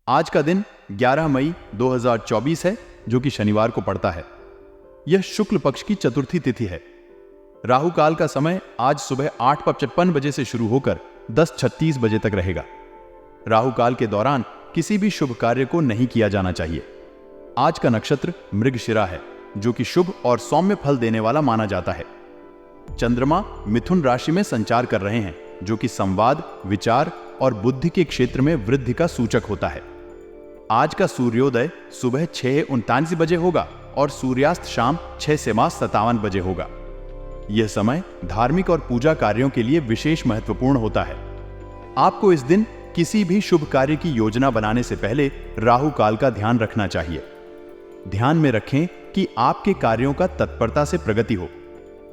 आज का दिन 11 मई 2024 है, जो कि शनिवार को पड़ता है। यह शुक्ल पक्ष की चतुर्थी तिथि है। राहु काल का समय आज सुबह 8:55 बजे से शुरू होकर 10:36 बजे तक रहेगा। राहु काल के दौरान किसी भी शुभ कार्य को नहीं किया जाना चाहिए। आज का नक्षत्र मृगशिरा है, जो कि शुभ और सौम्य फल देने वाला माना जाता है। चंद्रमा मिथुन राशि में संचार कर रहे हैं, जो कि संवाद, विचार और बुद्धि के क्षेत्र में वृद्धि का सूचक होता है। आज का सूर्योदय सुबह 6:39 बजे होगा और सूर्यास्त शाम 6:57 बजे होगा। यह समय धार्मिक और पूजा कार्यों के लिए विशेष महत्वपूर्ण होता है। आपको इस दिन किसी भी शुभ कार्य की योजना बनाने से पहले राहु काल का ध्यान रखना चाहिए। ध्यान में रखें कि आपके कार्यों का तत्परता से प्रगति हो।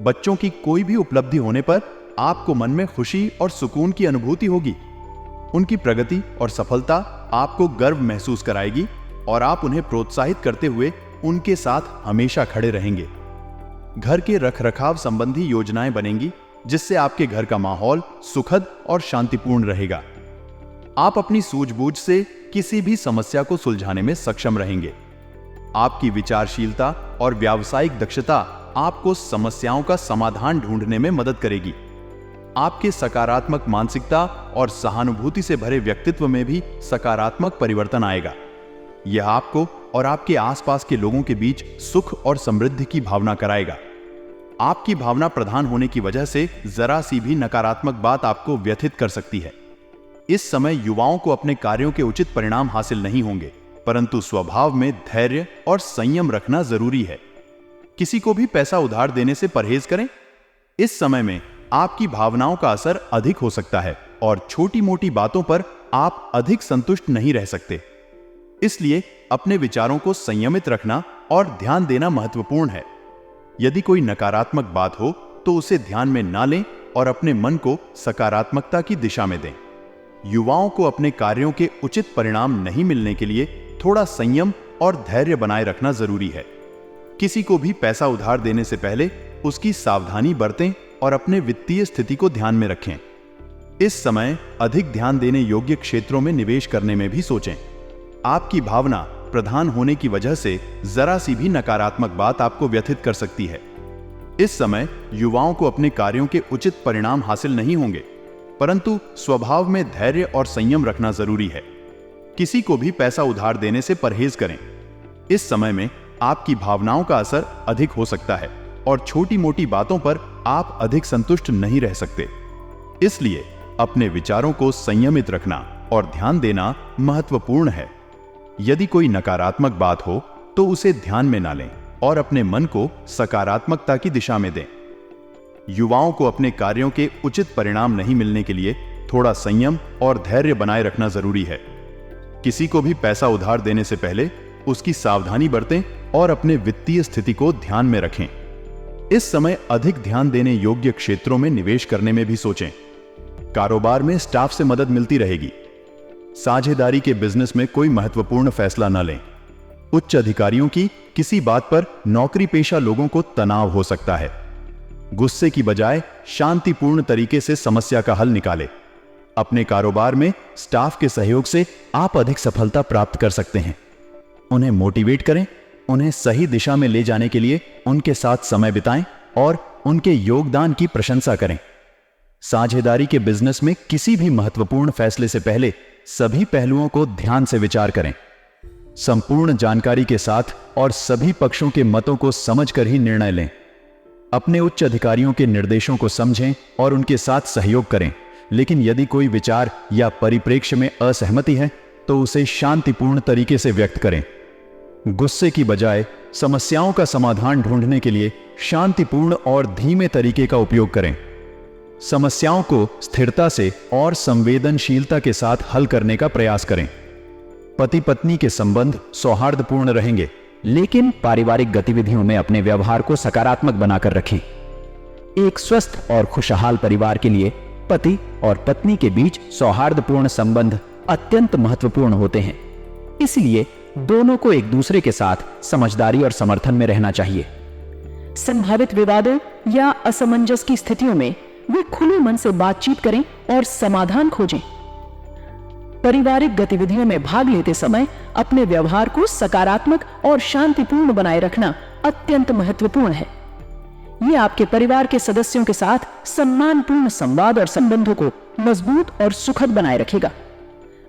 बच्चों की कोई भी उपलब्धि होने पर आपको मन में खुशी और सुकून की अनुभूति होगी। उनकी प्रगति और सफलता आपको गर्व महसूस कराएगी और आप उन्हें प्रोत्साहित करते हुए उनके साथ हमेशा खड़े रहेंगे। घर के रखरखाव संबंधी योजनाएं बनेंगी, जिससे आपके घर का माहौल सुखद और शांतिपूर्ण रहेगा। आप अपनी सूझबूझ से किसी भी समस्या को सुलझाने में सक्षम रहेंगे। आपकी विचारशीलता और व्यावसायिक दक्षता आपको समस्याओं का समाधान ढूंढने में मदद करेगी। आपके सकारात्मक मानसिकता और सहानुभूति से भरे व्यक्तित्व में भी सकारात्मक परिवर्तन आएगा। यह आपको और आपके आसपास के लोगों के बीच सुख और समृद्धि की भावना कराएगा। आपकी भावना प्रधान होने की वजह से जरा सी भी नकारात्मक बात आपको व्यथित कर सकती है। इस समय युवाओं को अपने कार्यों के उचित परिणाम हासिल नहीं होंगे, परंतु स्वभाव में धैर्य और संयम रखना जरूरी है। किसी को भी पैसा उधार देने से परहेज करें। इस समय में आपकी भावनाओं का असर अधिक हो सकता है और छोटी मोटी बातों पर आप अधिक संतुष्ट नहीं रह सकते। इसलिए अपने विचारों को संयमित रखना और ध्यान देना महत्वपूर्ण है। यदि कोई नकारात्मक बात हो तो उसे ध्यान में ना लें और अपने मन को सकारात्मकता की दिशा में दें। युवाओं को अपने कार्यों के उचित परिणाम नहीं मिलने के लिए थोड़ा संयम और धैर्य बनाए रखना जरूरी है। किसी को भी पैसा उधार देने से पहले उसकी सावधानी बरतें और अपने वित्तीय स्थिति को ध्यान में रखें। इस समय अधिक ध्यान देने योग्य क्षेत्रों में निवेश करने में भी सोचें। आपकी भावना प्रधान होने की वजह से जरा सी भी नकारात्मक बात आपको व्यथित कर सकती है। इस समय युवाओं को अपने कार्यों के उचित परिणाम हासिल नहीं होंगे, परंतु स्वभाव में धैर्य और संयम रखना जरूरी है। किसी को भी पैसा उधार देने से परहेज करें। इस समय में आपकी भावनाओं का असर अधिक हो सकता है और छोटी मोटी बातों पर आप अधिक संतुष्ट नहीं रह सकते। इसलिए अपने विचारों को संयमित रखना और ध्यान देना महत्वपूर्ण है। यदि कोई नकारात्मक बात हो तो उसे ध्यान में ना लें और अपने मन को सकारात्मकता की दिशा में दें। युवाओं को अपने कार्यों के उचित परिणाम नहीं मिलने के लिए थोड़ा संयम और धैर्य बनाए रखना जरूरी है। किसी को भी पैसा उधार देने से पहले उसकी सावधानी बरतें और अपने वित्तीय स्थिति को ध्यान में रखें। इस समय अधिक ध्यान देने योग्य क्षेत्रों में निवेश करने में भी सोचें। कारोबार में स्टाफ से मदद मिलती रहेगी। साझेदारी के बिजनेस में कोई महत्वपूर्ण फैसला न लें। उच्च अधिकारियों की किसी बात पर नौकरी पेशा लोगों को तनाव हो सकता है। गुस्से की बजाय शांतिपूर्ण तरीके से समस्या का हल निकालें। अपने कारोबार में स्टाफ के सहयोग से आप अधिक सफलता प्राप्त कर सकते हैं। उन्हें मोटिवेट करें, उन्हें सही दिशा में ले जाने के लिए उनके साथ समय बिताएं और उनके योगदान की प्रशंसा करें। साझेदारी के बिजनेस में किसी भी महत्वपूर्ण फैसले से पहले सभी पहलुओं को ध्यान से विचार करें। संपूर्ण जानकारी के साथ और सभी पक्षों के मतों को समझकर ही निर्णय लें। अपने उच्च अधिकारियों के निर्देशों को समझें और उनके साथ सहयोग करें, लेकिन यदि कोई विचार या परिप्रेक्ष्य में असहमति है तो उसे शांतिपूर्ण तरीके से व्यक्त करें। गुस्से की बजाय समस्याओं का समाधान ढूंढने के लिए शांतिपूर्ण और धीमे तरीके का उपयोग करें। समस्याओं को स्थिरता से और संवेदनशीलता के साथ हल करने का प्रयास करें। पति पत्नी के संबंध सौहार्दपूर्ण रहेंगे, लेकिन पारिवारिक गतिविधियों में अपने व्यवहार को सकारात्मक बनाकर रखें। एक स्वस्थ और खुशहाल परिवार के लिए पति और पत्नी के बीच सौहार्दपूर्ण संबंध अत्यंत महत्वपूर्ण होते हैं। इसलिए दोनों को एक दूसरे के साथ समझदारी और समर्थन में रहना चाहिए। संभावित विवादों या असमंजस की स्थितियों में वे खुले मन से बातचीत करें और समाधान खोजें। पारिवारिक गतिविधियों में भाग लेते समय अपने व्यवहार को सकारात्मक और शांतिपूर्ण बनाए रखना अत्यंत महत्वपूर्ण है। ये आपके परिवार के सदस्यों के साथ सम्मानपूर्ण संवाद और संबंधों को मजबूत और सुखद बनाए रखेगा।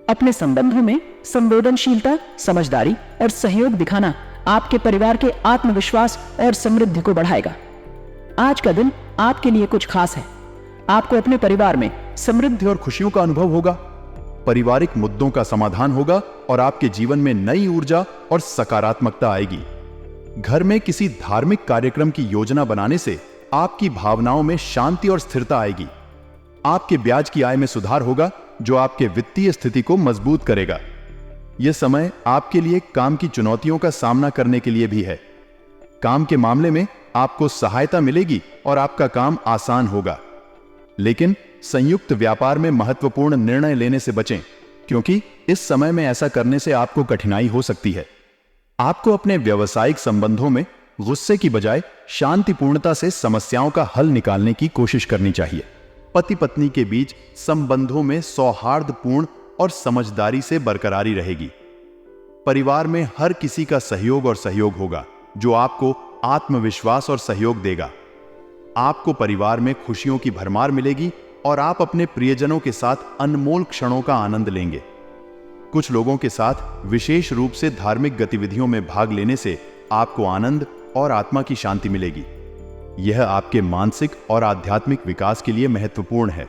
अपने संबंधों में संवेदनशीलता, समझदारी और सहयोग दिखाना आपके परिवार के आत्मविश्वास और समृद्धि को बढ़ाएगा। आज का दिन आपके लिए कुछ खास है। आपको अपने परिवार में समृद्धि और खुशियों का अनुभव होगा, पारिवारिक मुद्दों का समाधान होगा और आपके जीवन में नई ऊर्जा और सकारात्मकता आएगी। घर में किसी धार्मिक कार्यक्रम की योजना बनाने से आपकी भावनाओं में शांति और स्थिरता आएगी। आपके ब्याज की आय में सुधार होगा, जो आपके वित्तीय स्थिति को मजबूत करेगा। यह समय आपके लिए काम की चुनौतियों का सामना करने के लिए भी है। काम के मामले में आपको सहायता मिलेगी और आपका काम आसान होगा। लेकिन संयुक्त व्यापार में महत्वपूर्ण निर्णय लेने से बचें, क्योंकि इस समय में ऐसा करने से आपको कठिनाई हो सकती है। आपको अपने व्यावसायिक संबंधों में गुस्से की बजाय शांतिपूर्णता से समस्याओं का हल निकालने की कोशिश करनी चाहिए। पति पत्नी के बीच संबंधों में सौहार्दपूर्ण और समझदारी से बरकरारी रहेगी। परिवार में हर किसी का सहयोग और सहयोग होगा, जो आपको आत्मविश्वास और सहयोग देगा। आपको परिवार में खुशियों की भरमार मिलेगी और आप अपने प्रियजनों के साथ अनमोल क्षणों का आनंद लेंगे। कुछ लोगों के साथ विशेष रूप से धार्मिक गतिविधियों में भाग लेने से आपको आनंद और आत्मा की शांति मिलेगी। यह आपके मानसिक और आध्यात्मिक विकास के लिए महत्वपूर्ण है।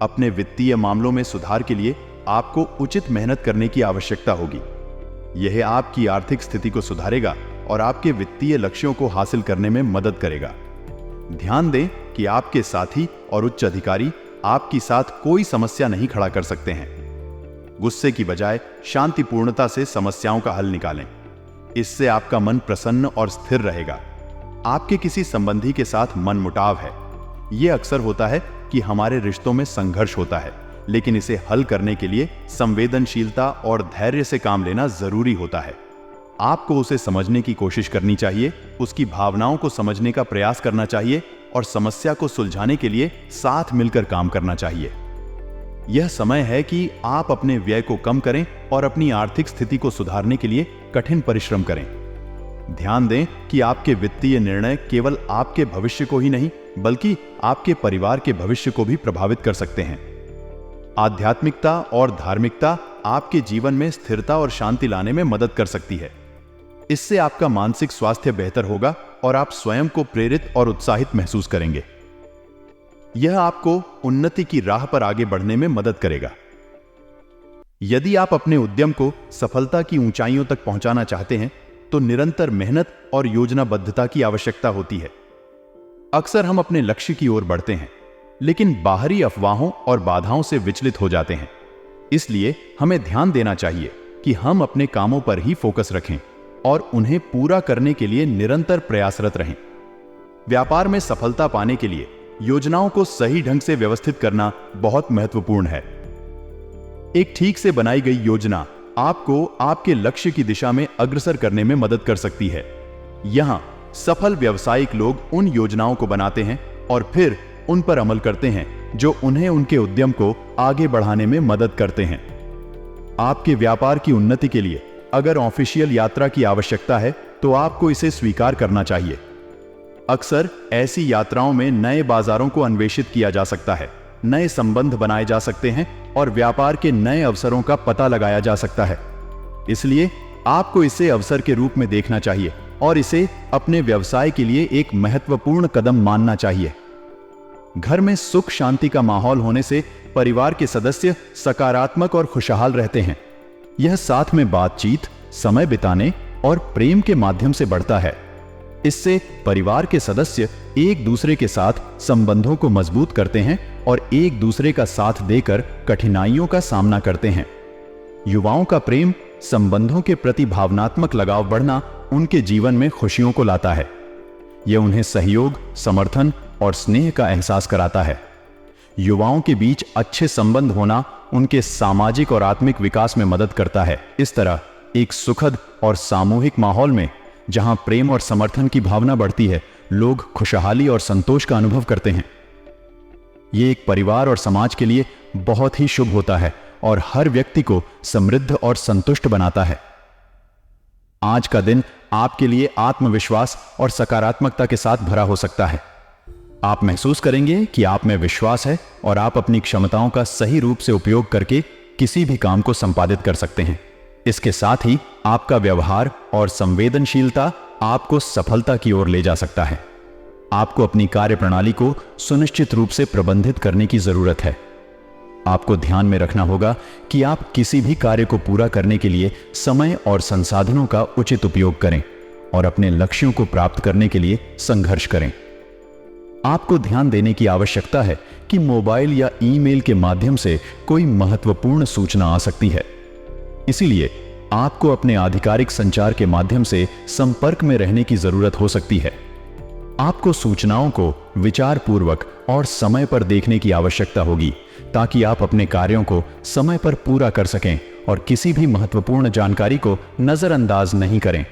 अपने वित्तीय मामलों में सुधार के लिए आपको उचित मेहनत करने की आवश्यकता होगी। यह आपकी आर्थिक स्थिति को सुधारेगा और आपके वित्तीय लक्ष्यों को हासिल करने में मदद करेगा। ध्यान दें कि आपके साथी और उच्च अधिकारी आपके साथ कोई समस्या नहीं खड़ा कर सकते हैं। गुस्से की बजाय शांतिपूर्णता से समस्याओं का हल निकालें। इससे आपका मन प्रसन्न और स्थिर रहेगा। आपके किसी संबंधी के साथ मनमुटाव है। यह अक्सर होता है कि हमारे रिश्तों में संघर्ष होता है, लेकिन इसे हल करने के लिए संवेदनशीलता और धैर्य से काम लेना जरूरी होता है। आपको उसे समझने की कोशिश करनी चाहिए, उसकी भावनाओं को समझने का प्रयास करना चाहिए और समस्या को सुलझाने के लिए साथ मिलकर काम करना चाहिए। यह समय है कि आप अपने व्यय को कम करें और अपनी आर्थिक स्थिति को सुधारने के लिए कठिन परिश्रम करें। ध्यान दें कि आपके वित्तीय निर्णय केवल आपके भविष्य को ही नहीं, बल्कि आपके परिवार के भविष्य को भी प्रभावित कर सकते हैं। आध्यात्मिकता और धार्मिकता आपके जीवन में स्थिरता और शांति लाने में मदद कर सकती है। इससे आपका मानसिक स्वास्थ्य बेहतर होगा और आप स्वयं को प्रेरित और उत्साहित महसूस करेंगे। यह आपको उन्नति की राह पर आगे बढ़ने में मदद करेगा। यदि आप अपने उद्यम को सफलता की ऊंचाइयों तक पहुंचाना चाहते हैं, तो निरंतर मेहनत और योजनाबद्धता की आवश्यकता होती है। अक्सर हम अपने लक्ष्य की ओर बढ़ते हैं, लेकिन बाहरी अफवाहों और बाधाओं से विचलित हो जाते हैं। इसलिए हमें ध्यान देना चाहिए कि हम अपने कामों पर ही फोकस रखें और उन्हें पूरा करने के लिए निरंतर प्रयासरत रहें। व्यापार में सफलता पाने के लिए योजनाओं को सही ढंग से व्यवस्थित करना बहुत महत्वपूर्ण है। एक ठीक से बनाई गई योजना आपको आपके लक्ष्य की दिशा में अग्रसर करने में मदद कर सकती है। यहां सफल व्यावसायिक लोग उन योजनाओं को बनाते हैं और फिर उन पर अमल करते हैं जो उन्हें उनके उद्यम को आगे बढ़ाने में मदद करते हैं। आपके व्यापार की उन्नति के लिए अगर ऑफिशियल यात्रा की आवश्यकता है, तो आपको इसे स्वीकार करना चाहिए। अक्सर ऐसी यात्राओं में नए बाजारों को अन्वेषित किया जा सकता है, नए संबंध बनाए जा सकते हैं और व्यापार के नए अवसरों का पता लगाया जा सकता है। इसलिए आपको इसे अवसर के रूप में देखना चाहिए और इसे अपने व्यवसाय के लिए एक महत्वपूर्ण कदम मानना चाहिए। घर में सुख शांति का माहौल होने से परिवार के सदस्य सकारात्मक और खुशहाल रहते हैं। यह साथ में बातचीत, समय बिताने और प्रेम के माध्यम से बढ़ता है। इससे परिवार के सदस्य एक दूसरे के साथ संबंधों को मजबूत करते हैं और एक दूसरे का साथ देकर कठिनाइयों का सामना करते हैं। युवाओं का प्रेम संबंधों के प्रति भावनात्मक लगाव बढ़ना उनके जीवन में खुशियों को लाता है। यह उन्हें सहयोग, समर्थन और स्नेह का एहसास कराता है। युवाओं के बीच अच्छे संबंध होना उनके सामाजिक और आत्मिक विकास में मदद करता है। इस तरह एक सुखद और सामूहिक माहौल में जहां प्रेम और समर्थन की भावना बढ़ती है, लोग खुशहाली और संतोष का अनुभव करते हैं। यह एक परिवार और समाज के लिए बहुत ही शुभ होता है और हर व्यक्ति को समृद्ध और संतुष्ट बनाता है। आज का दिन आपके लिए आत्मविश्वास और सकारात्मकता के साथ भरा हो सकता है। आप महसूस करेंगे कि आप में विश्वास है और आप अपनी क्षमताओं का सही रूप से उपयोग करके किसी भी काम को संपादित कर सकते हैं। इसके साथ ही आपका व्यवहार और संवेदनशीलता आपको सफलता की ओर ले जा सकता है। आपको अपनी कार्यप्रणाली को सुनिश्चित रूप से प्रबंधित करने की जरूरत है। आपको ध्यान में रखना होगा कि आप किसी भी कार्य को पूरा करने के लिए समय और संसाधनों का उचित उपयोग करें और अपने लक्ष्यों को प्राप्त करने के लिए संघर्ष करें। आपको ध्यान देने की आवश्यकता है कि मोबाइल या ईमेल के माध्यम से कोई महत्वपूर्ण सूचना आ सकती है। इसीलिए आपको अपने आधिकारिक संचार के माध्यम से संपर्क में रहने की जरूरत हो सकती है। आपको सूचनाओं को विचारपूर्वक और समय पर देखने की आवश्यकता होगी ताकि आप अपने कार्यों को समय पर पूरा कर सकें और किसी भी महत्वपूर्ण जानकारी को नजरअंदाज नहीं करें।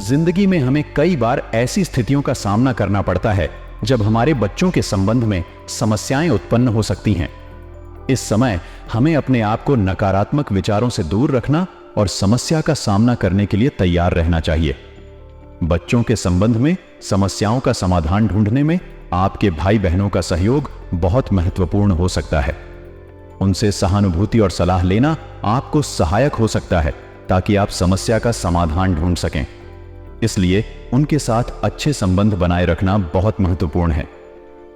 जिंदगी में हमें कई बार ऐसी स्थितियों का सामना करना पड़ता है जब हमारे बच्चों के संबंध में समस्याएं उत्पन्न हो सकती हैं। इस समय हमें अपने आप को नकारात्मक विचारों से दूर रखना और समस्या का सामना करने के लिए तैयार रहना चाहिए। बच्चों के संबंध में समस्याओं का समाधान ढूंढने में आपके भाई बहनों का सहयोग बहुत महत्वपूर्ण हो सकता है। उनसे सहानुभूति और सलाह लेना आपको सहायक हो सकता है ताकि आप समस्या का समाधान ढूंढ सकें। इसलिए उनके साथ अच्छे संबंध बनाए रखना बहुत महत्वपूर्ण है।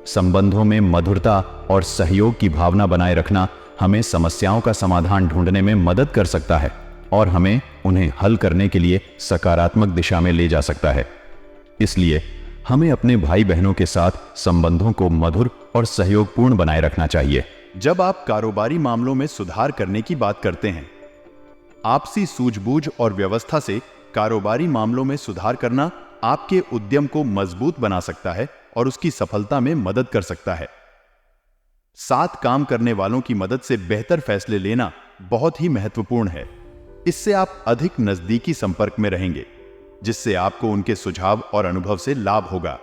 संबंधों में मधुरता और सहयोग की भावना बनाए रखना हमें समस्याओं का समाधान ढूंढने में मदद कर सकता है और हमें उन्हें हल करने के लिए सकारात्मक दिशा में ले जा सकता है। इसलिए हमें अपने भाई बहनों के साथ संबंधों को मधुर और सहयोगपूर्ण बनाए रखना चाहिए। जब आप कारोबारी मामलों में सुधार करने की बात करते हैं, आपसी सूझबूझ और व्यवस्था से कारोबारी मामलों में सुधार करना आपके उद्यम को मजबूत बना सकता है और उसकी सफलता में मदद कर सकता है। साथ काम करने वालों की मदद से बेहतर फैसले लेना बहुत ही महत्वपूर्ण है। इससे आप अधिक नजदीकी संपर्क में रहेंगे, जिससे आपको उनके सुझाव और अनुभव से लाभ होगा।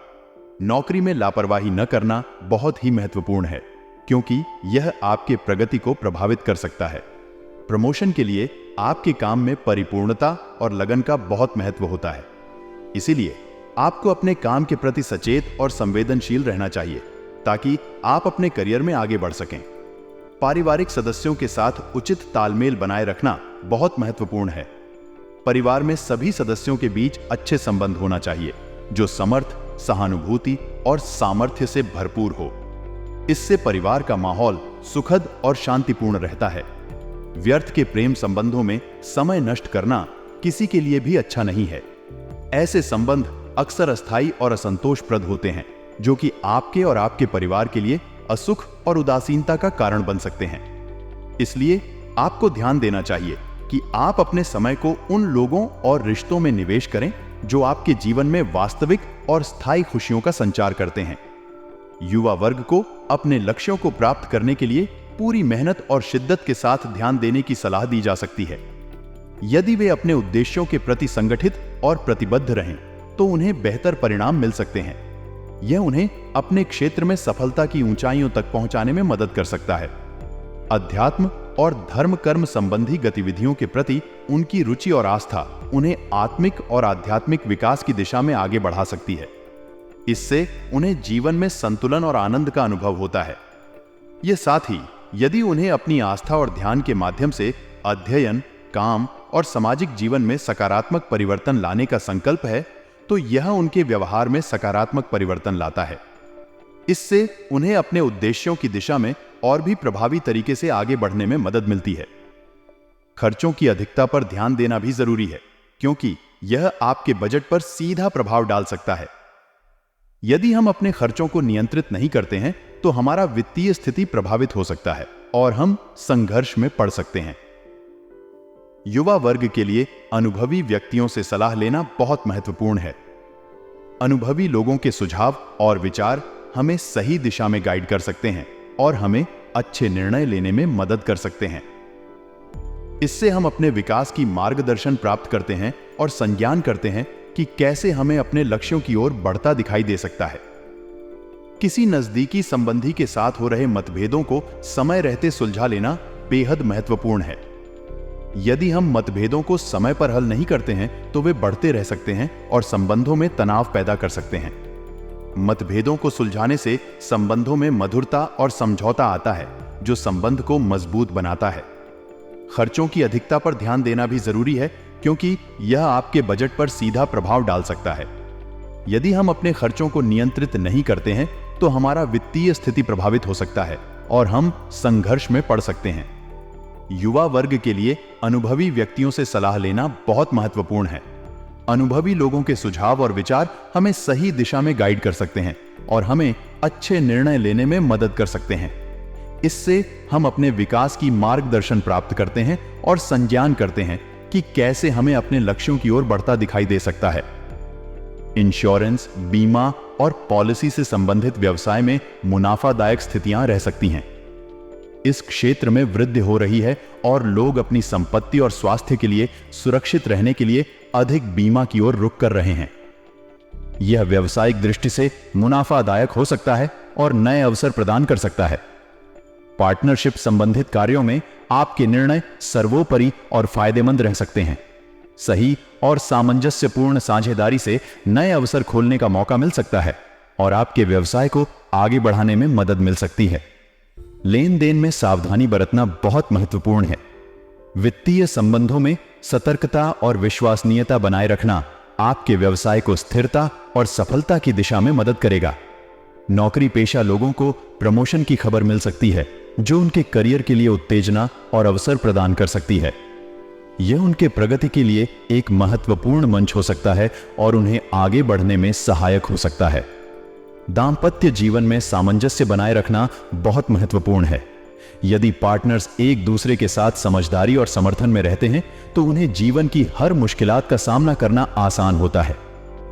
नौकरी में लापरवाही न करना बहुत ही महत्वपूर्ण है, क्योंकि यह आपके प्रगति को प्रभावित कर सकता है। प्रमोशन के लिए आपके काम में परिपूर्णता और लगन का बहुत महत्व होता है। इसीलिए आपको अपने काम के प्रति सचेत और संवेदनशील रहना चाहिए ताकि आप अपने करियर में आगे बढ़ सकें। पारिवारिक सदस्यों के साथ उचित तालमेल बनाए रखना बहुत महत्वपूर्ण है। परिवार में सभी सदस्यों के बीच अच्छे संबंध होना चाहिए जो समर्थ, सहानुभूति और सामर्थ्य से भरपूर हो। इससे परिवार का माहौल सुखद और शांतिपूर्ण रहता है। व्यर्थ के प्रेम संबंधों में समय नष्ट करना किसी के लिए भी अच्छा नहीं है। ऐसे संबंध अक्सर अस्थायी और असंतोषप्रद होते हैं, जो कि आपके और आपके परिवार के लिए असुख और उदासीनता का कारण बन सकते हैं। इसलिए आपको ध्यान देना चाहिए कि आप अपने समय को उन लोगों और रिश्तों में निवेश करें जो आपके जीवन में वास्तविक और स्थायी खुशियों का संचार करते हैं। युवा वर्ग को अपने लक्ष्यों को प्राप्त करने के लिए पूरी मेहनत और शिद्दत के साथ ध्यान देने की सलाह दी जा सकती है। यदि वे अपने उद्देश्यों के प्रति संगठित और प्रतिबद्ध रहें, तो उन्हें बेहतर परिणाम मिल सकते हैं। यह उन्हें अपने क्षेत्र में सफलता की ऊंचाइयों तक पहुंचाने में मदद कर सकता है। अध्यात्म और धर्म कर्म संबंधी गतिविधियों के प्रति उनकी रुचि और आस्था उन्हें आत्मिक और आध्यात्मिक विकास की दिशा में आगे बढ़ा सकती है। इससे उन्हें जीवन में संतुलन और आनंद का अनुभव होता है। यह साथ ही यदि उन्हें अपनी आस्था और ध्यान के माध्यम से अध्ययन, काम और सामाजिक जीवन में सकारात्मक परिवर्तन लाने का संकल्प है, तो यह उनके व्यवहार में सकारात्मक परिवर्तन लाता है। इससे उन्हें अपने उद्देश्यों की दिशा में और भी प्रभावी तरीके से आगे बढ़ने में मदद मिलती है। खर्चों की अधिकता पर ध्यान देना भी जरूरी है, क्योंकि यह आपके बजट पर सीधा प्रभाव डाल सकता है। यदि हम अपने खर्चों को नियंत्रित नहीं करते हैं, तो हमारा वित्तीय स्थिति प्रभावित हो सकता है और हम संघर्ष में पड़ सकते हैं। युवा वर्ग के लिए अनुभवी व्यक्तियों से सलाह लेना बहुत महत्वपूर्ण है। अनुभवी लोगों के सुझाव और विचार हमें सही दिशा में गाइड कर सकते हैं और हमें अच्छे निर्णय लेने में मदद कर सकते हैं। इससे हम अपने विकास की मार्गदर्शन प्राप्त करते हैं और संज्ञान करते हैं कि कैसे हमें अपने लक्ष्यों की ओर बढ़ता दिखाई दे सकता है। किसी नजदीकी संबंधी के साथ हो रहे मतभेदों को समय रहते सुलझा लेना बेहद महत्वपूर्ण है। यदि हम मतभेदों को समय पर हल नहीं करते हैं तो वे बढ़ते रह सकते हैं और संबंधों में तनाव पैदा कर सकते हैं। मतभेदों को सुलझाने से संबंधों में मधुरता और समझौता आता है, जो संबंध को मजबूत बनाता है। खर्चों की अधिकता पर ध्यान देना भी जरूरी है, क्योंकि यह आपके बजट पर सीधा प्रभाव डाल सकता है। यदि हम अपने खर्चों को नियंत्रित नहीं करते हैं तो हमारा वित्तीय स्थिति प्रभावित हो सकता है और हम संघर्ष में पड़ सकते हैं। युवा वर्ग के लिए अनुभवी व्यक्तियों से सलाह लेना बहुत महत्वपूर्ण है। अनुभवी लोगों के सुझाव और विचार हमें सही दिशा में गाइड कर सकते हैं और हमें अच्छे निर्णय लेने में मदद कर सकते हैं। इससे हम अपने विकास की मार्गदर्शन प्राप्त करते हैं और संज्ञान करते हैं कि कैसे हमें अपने लक्ष्यों की ओर बढ़ता दिखाई दे सकता है। इंश्योरेंस, बीमा और पॉलिसी से संबंधित व्यवसाय में मुनाफादायक स्थितियां रह सकती हैं। इस क्षेत्र में वृद्धि हो रही है और लोग अपनी संपत्ति और स्वास्थ्य के लिए सुरक्षित रहने के लिए अधिक बीमा की ओर रुख कर रहे हैं। यह व्यावसायिक दृष्टि से मुनाफादायक हो सकता है और नए अवसर प्रदान कर सकता है। पार्टनरशिप संबंधित कार्यों में आपके निर्णय सर्वोपरि और फायदेमंद रह सकते हैं। सही और सामंजस्यपूर्ण साझेदारी से नए अवसर खोलने का मौका मिल सकता है और आपके व्यवसाय को आगे बढ़ाने में मदद मिल सकती है। लेन देन में सावधानी बरतना बहुत महत्वपूर्ण है। वित्तीय संबंधों में सतर्कता और विश्वसनीयता बनाए रखना आपके व्यवसाय को स्थिरता और सफलता की दिशा में मदद करेगा। नौकरी पेशा लोगों को प्रमोशन की खबर मिल सकती है, जो उनके करियर के लिए उत्तेजना और अवसर प्रदान कर सकती है। यह उनके प्रगति के लिए एक महत्वपूर्ण मंच हो सकता है और उन्हें आगे बढ़ने में सहायक हो सकता है। दांपत्य जीवन में सामंजस्य बनाए रखना बहुत महत्वपूर्ण है। यदि पार्टनर्स एक दूसरे के साथ समझदारी और समर्थन में रहते हैं तो उन्हें जीवन की हर मुश्किलात का सामना करना आसान होता है।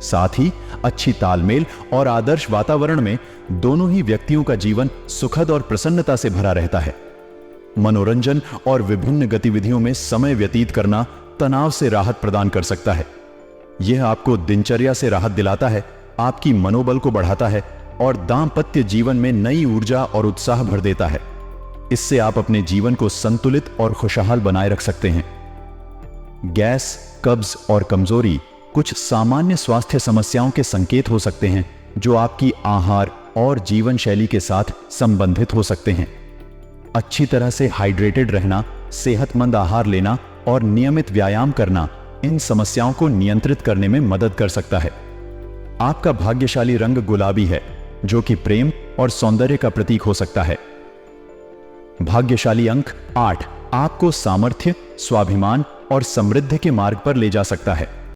साथ ही अच्छी तालमेल और आदर्श वातावरण में दोनों ही व्यक्तियों का जीवन सुखद और प्रसन्नता से भरा रहता है। मनोरंजन और विभिन्न गतिविधियों में समय व्यतीत करना तनाव से राहत प्रदान कर सकता है। यह आपको दिनचर्या से राहत दिलाता है, आपकी मनोबल को बढ़ाता है और दांपत्य जीवन में नई ऊर्जा और उत्साह भर देता है। इससे आप अपने जीवन को संतुलित और खुशहाल बनाए रख सकते हैं। गैस, कब्ज और कमजोरी कुछ सामान्य स्वास्थ्य समस्याओं के संकेत हो सकते हैं जो आपकी आहार और जीवन शैली के साथ संबंधित हो सकते हैं। अच्छी तरह से हाइड्रेटेड रहना, सेहतमंद आहार लेना और नियमित व्यायाम करना इन समस्याओं को नियंत्रित करने में मदद कर सकता है। आपका भाग्यशाली रंग गुलाबी है, जो कि प्रेम और सौंदर्य का प्रतीक हो सकता है। भाग्यशाली अंक 8 आपको सामर्थ्य, स्वाभिमान और समृद्धि के मार्ग पर ले जा सकता है।